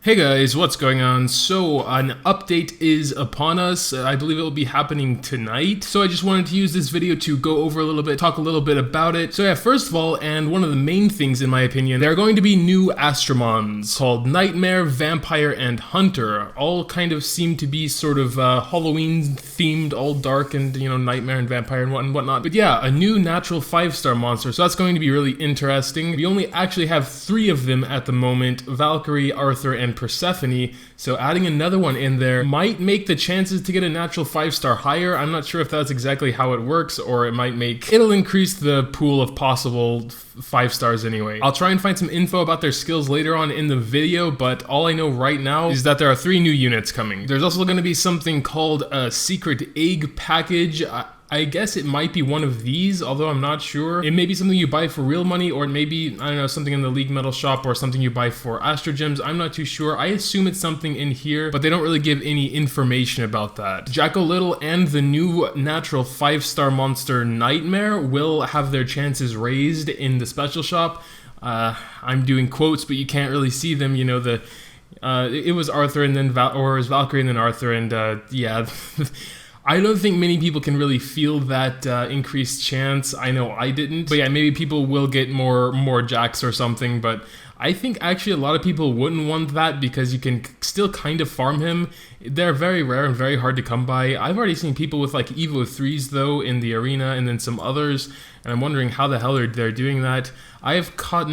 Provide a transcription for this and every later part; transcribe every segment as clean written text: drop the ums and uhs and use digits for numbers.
Hey guys, what's going on? So an update is upon us. I believe it will be happening tonight. So I just wanted to use this video to go over a little bit, talk a little bit about it. So yeah, first of all, and one of the main things in my opinion, there are going to be new Astromons called Nightmare, Vampire, and Hunter. All kind of seem to be sort of Halloween themed, all dark and, you know, Nightmare and Vampire and whatnot. But yeah, a new natural 5-star monster. So that's going to be really interesting. We only actually have 3 of them at the moment: Valkyrie, Arthur, and Persephone, so adding another one in there might make the chances to get a natural 5-star higher. I'm not sure if that's exactly how it works, or it'll increase the pool of possible 5 stars anyway. I'll try and find some info about their skills later on in the video, but all I know right now is that there are 3 new units coming. There's also going to be something called a secret egg package. I guess it might be one of these, although I'm not sure. It may be something you buy for real money, or it may be, I don't know, something in the League Metal shop, or something you buy for Astro Gems. I'm not too sure. I assume it's something in here, but they don't really give any information about that. Jack-O-Little and the new natural 5-star monster Nightmare will have their chances raised in the special shop. I'm doing quotes, but you can't really see them. You know, it was Arthur and then it was Valkyrie and then Arthur, and yeah. I don't think many people can really feel that increased chance. I know I didn't. But yeah, maybe people will get more jacks or something, but I think actually a lot of people wouldn't want that because you can still kind of farm him. They're very rare and very hard to come by. I've already seen people with like Evo 3s though in the arena, and then some others, and I'm wondering how the hell they're doing that. I have caught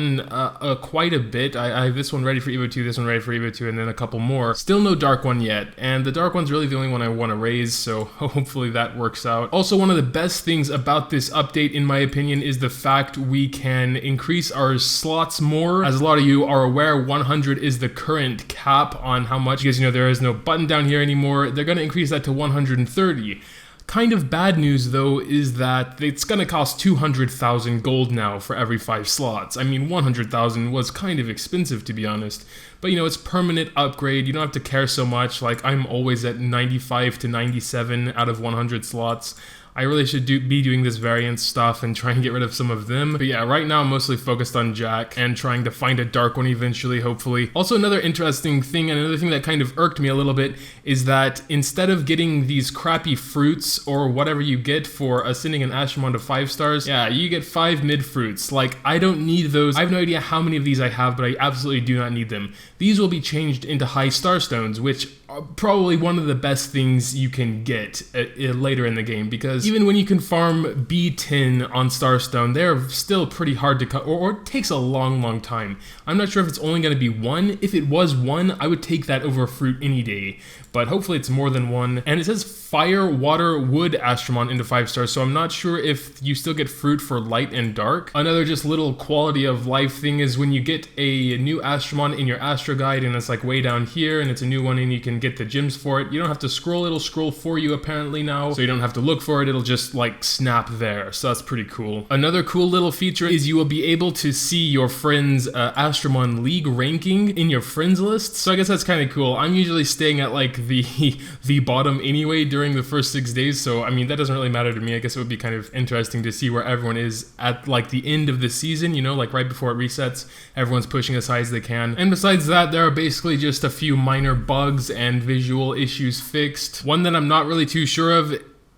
quite a bit. I have this one ready for Evo 2, this one ready for Evo 2, and then a couple more. Still no dark one yet, and the dark one's really the only one I want to raise, so hopefully that works out. Also, one of the best things about this update, in my opinion, is the fact we can increase our slots more. As a lot of you are aware, 100 is the current cap on how much, because you know there is no button down here anymore. They're going to increase that to 130. Kind of bad news though is that it's gonna cost 200,000 gold now for every 5 slots. I mean, 100,000 was kind of expensive, to be honest. But you know, it's permanent upgrade. You don't have to care so much. Like, I'm always at 95 to 97 out of 100 slots. I really should be doing this variant stuff and try and get rid of some of them. But yeah, right now I'm mostly focused on Jack and trying to find a dark one eventually, hopefully. Also, another interesting thing, and another thing that kind of irked me a little bit, is that instead of getting these crappy fruits or whatever you get for ascending an Astromon to 5 stars, yeah, you get 5 mid fruits. Like, I don't need those. I have no idea how many of these I have, but I absolutely do not need them. These will be changed into high star stones, which are probably one of the best things you can get later in the game, because even when you can farm B10 on Starstone, they're still pretty hard to cut, or it takes a long time. I'm not sure if it's only going to be 1. If it was 1, I would take that over fruit any day, but hopefully it's more than 1. And it says fire, water, wood Astromon into 5 stars, so I'm not sure if you still get fruit for light and dark. Another just little quality of life thing is when you get a new Astromon in your Astro Guide, and it's like way down here, and it's a new one, and you can get the gems for it, you don't have to scroll, it'll scroll for you apparently now, so you don't have to look for it, it'll just like snap there, so that's pretty cool. Another cool little feature is you will be able to see your friends' Astromon League ranking in your friends list, so I guess that's kind of cool. I'm usually staying at like the bottom anyway during the first 6 days, so I mean that doesn't really matter to me. I guess it would be kind of interesting to see where everyone is at like the end of the season, you know, like right before it resets, everyone's pushing as high as they can. And besides that, there are basically just a few minor bugs and visual issues fixed. One that I'm not really too sure of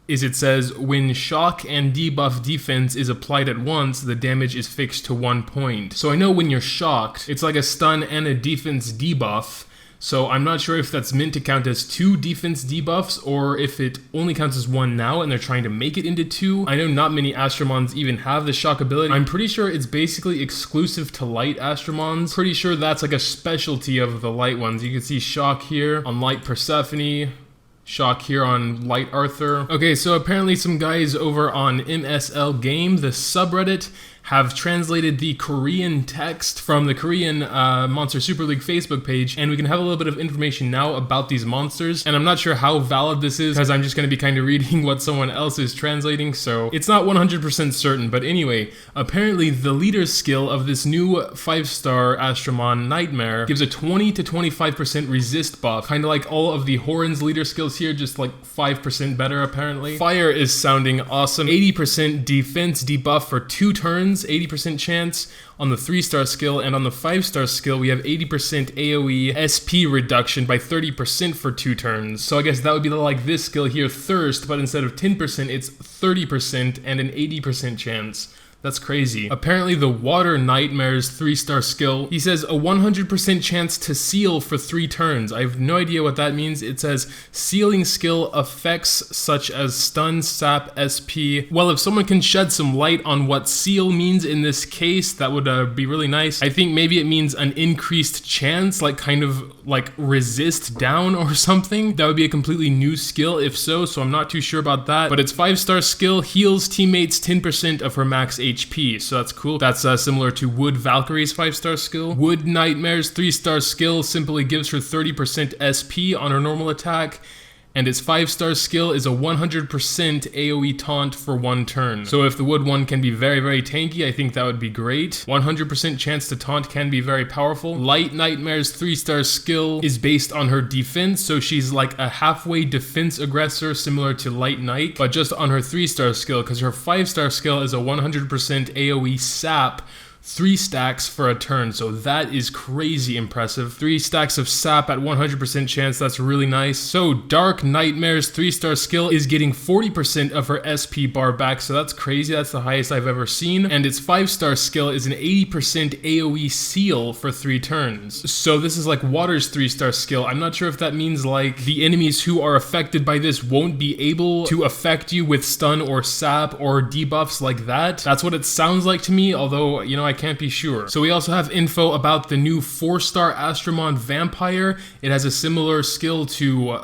is it says when shock and debuff defense is applied at once, the damage is fixed to 1 point. So I know when you're shocked, it's like a stun and a defense debuff. So I'm not sure if that's meant to count as 2 defense debuffs, or if it only counts as 1 now and they're trying to make it into 2. I know not many Astromons even have the shock ability. I'm pretty sure it's basically exclusive to light Astromons. Pretty sure that's like a specialty of the light ones. You can see shock here on light Persephone, shock here on light Arthur. Okay, so apparently some guys over on MSL Game, the subreddit, have translated the Korean text from the Korean Monster Super League Facebook page, and we can have a little bit of information now about these monsters. And I'm not sure how valid this is, because I'm just going to be kind of reading what someone else is translating, so it's not 100% certain. But anyway, apparently the leader skill of this new 5-star Astromon Nightmare gives a 20 to 25% resist buff, kind of like all of the Horan's leader skills here, just like 5% better apparently. Fire is sounding awesome. 80% defense debuff for 2 turns, turns, 80% chance on the 3-star skill, and on the 5-star skill we have 80% AoE SP reduction by 30% for 2 turns. So I guess that would be like this skill here, Thirst, but instead of 10% it's 30% and an 80% chance. That's crazy. Apparently the Water Nightmare's 3-star skill, he says a 100% chance to seal for 3 turns. I have no idea what that means. It says sealing skill effects such as stun, sap, SP. Well, if someone can shed some light on what seal means in this case, that would be really nice. I think maybe it means an increased chance, like kind of like resist down or something. That would be a completely new skill if so I'm not too sure about that. But its 5-star skill heals teammates 10% of her max HP, so that's cool. That's similar to Wood Valkyrie's 5-star skill. Wood Nightmare's 3-star skill simply gives her 30% SP on her normal attack, and its 5-star skill is a 100% AoE taunt for 1 turn. So if the Wood one can be very, very tanky, I think that would be great. 100% chance to taunt can be very powerful. Light Nightmare's 3-star skill is based on her defense, so she's like a halfway defense aggressor similar to Light Knight, but just on her 3-star skill, because her 5-star skill is a 100% AoE sap, 3 stacks for a turn, so that is crazy impressive. 3 stacks of sap at 100% chance, that's really nice. So Dark Nightmare's 3-star skill is getting 40% of her SP bar back, so that's crazy. That's the highest I've ever seen. And its 5-star skill is an 80% AoE seal for 3 turns. So this is like Water's 3-star skill. I'm not sure if that means like the enemies who are affected by this won't be able to affect you with stun or sap or debuffs like that. That's what it sounds like to me, although, you know, I can't be sure. So we also have info about the new 4-star Astromon Vampire. It has a similar skill to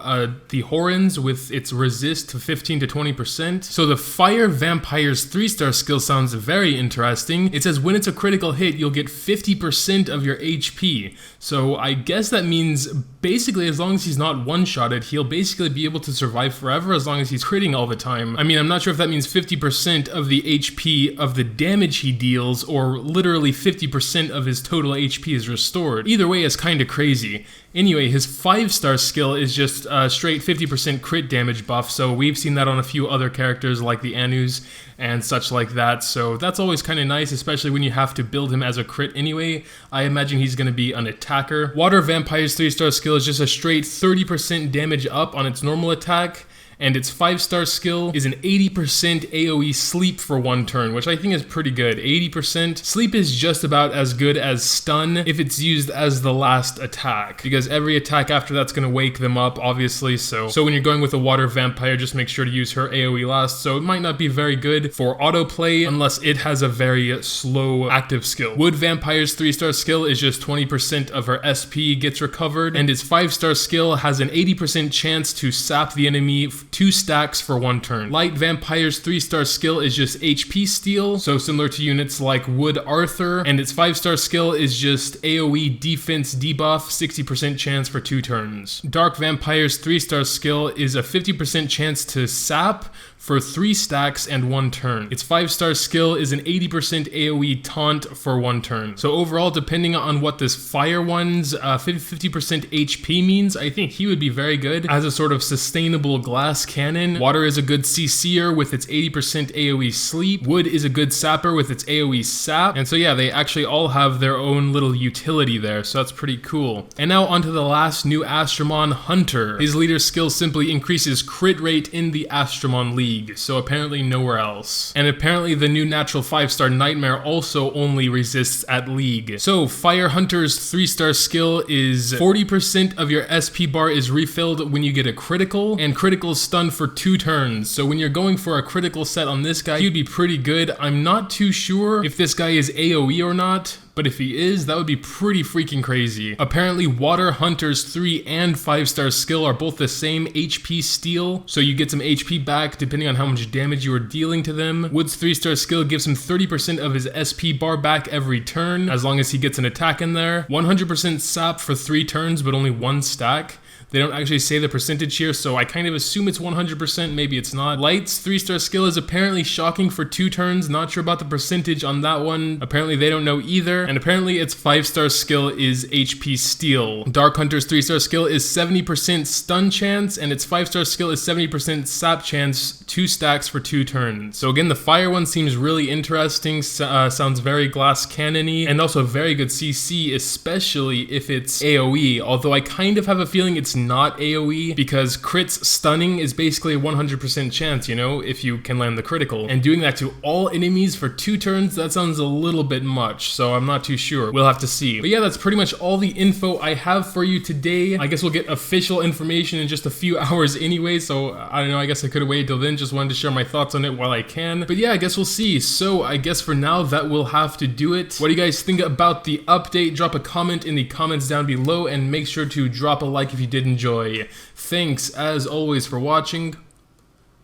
the Horans with its resist to 15 to 20%. So the Fire Vampire's 3-star skill sounds very interesting. It says when it's a critical hit, you'll get 50% of your HP. So I guess that means basically as long as he's not one-shotted, he'll basically be able to survive forever as long as he's critting all the time. I mean, I'm not sure if that means 50% of the HP of the damage he deals, or literally 50% of his total HP is restored. Either way is kinda crazy. Anyway, his 5-star skill is just straight 50% crit damage buff, so we've seen that on a few other characters like the Anus and such like that, so that's always kind of nice, especially when you have to build him as a crit anyway. I imagine he's going to be an attacker. Water Vampire's 3-star skill is just a straight 30% damage up on its normal attack, and its 5-star skill is an 80% AoE sleep for 1 turn, which I think is pretty good. 80%. Sleep is just about as good as stun if it's used as the last attack, because every attack after that's gonna wake them up, obviously, so when you're going with a Water Vampire, just make sure to use her AoE last, so it might not be very good for autoplay unless it has a very slow active skill. Wood Vampire's 3-star skill is just 20% of her SP gets recovered, and its 5-star skill has an 80% chance to sap the enemy 2 stacks for 1 turn. Light Vampire's 3-star skill is just HP steal, so similar to units like Wood Arthur, and its 5-star skill is just AoE defense debuff, 60% chance for 2 turns. Dark Vampire's 3-star skill is a 50% chance to sap for 3 stacks and 1 turn. Its 5-star skill is an 80% AoE taunt for 1 turn. So overall, depending on what this Fire one's 50% HP means, I think he would be very good as a sort of sustainable glass cannon. Water is a good CC'er with its 80% AoE sleep. Wood is a good sapper with its AoE sap. And so yeah, they actually all have their own little utility there, so that's pretty cool. And now onto the last new Astromon, Hunter. His leader skill simply increases crit rate in the Astromon League, so apparently nowhere else. And apparently the new natural 5-star Nightmare also only resists at League. So Fire Hunter's 3-star skill is 40% of your SP bar is refilled when you get a critical, and critical stun for 2 turns. So when you're going for a critical set on this guy, he'd be pretty good. I'm not too sure if this guy is AoE or not, but if he is, that would be pretty freaking crazy. Apparently, Water Hunter's 3 and 5-star skill are both the same HP steal, so you get some HP back depending on how much damage you are dealing to them. Wood's 3-star skill gives him 30% of his SP bar back every turn, as long as he gets an attack in there. 100% sap for 3 turns, but only 1 stack. They don't actually say the percentage here, so I kind of assume it's 100%, maybe it's not. Light's 3-star skill is apparently shocking for 2 turns, not sure about the percentage on that one. Apparently they don't know either. there, and apparently its 5-star skill is HP Steel. Dark Hunter's 3-star skill is 70% stun chance, and its 5-star skill is 70% sap chance, 2 stacks for 2 turns. So again, the fire one seems really interesting, sounds very glass cannon-y, and also very good CC, especially if it's AoE, although I kind of have a feeling it's not AoE, because crits stunning is basically a 100% chance, you know, if you can land the critical. And doing that to all enemies for 2 turns, that sounds a little bit much, so I'm not too sure. We'll have to see. But yeah, that's pretty much all the info I have for you today. I guess we'll get official information in just a few hours anyway, so I don't know, I guess I could have waited till then, just wanted to share my thoughts on it while I can. But yeah, I guess we'll see. So I guess for now, that will have to do it. What do you guys think about the update? Drop a comment in the comments down below, and make sure to drop a like if you did enjoy. Thanks, as always, for watching,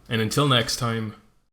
and until next time.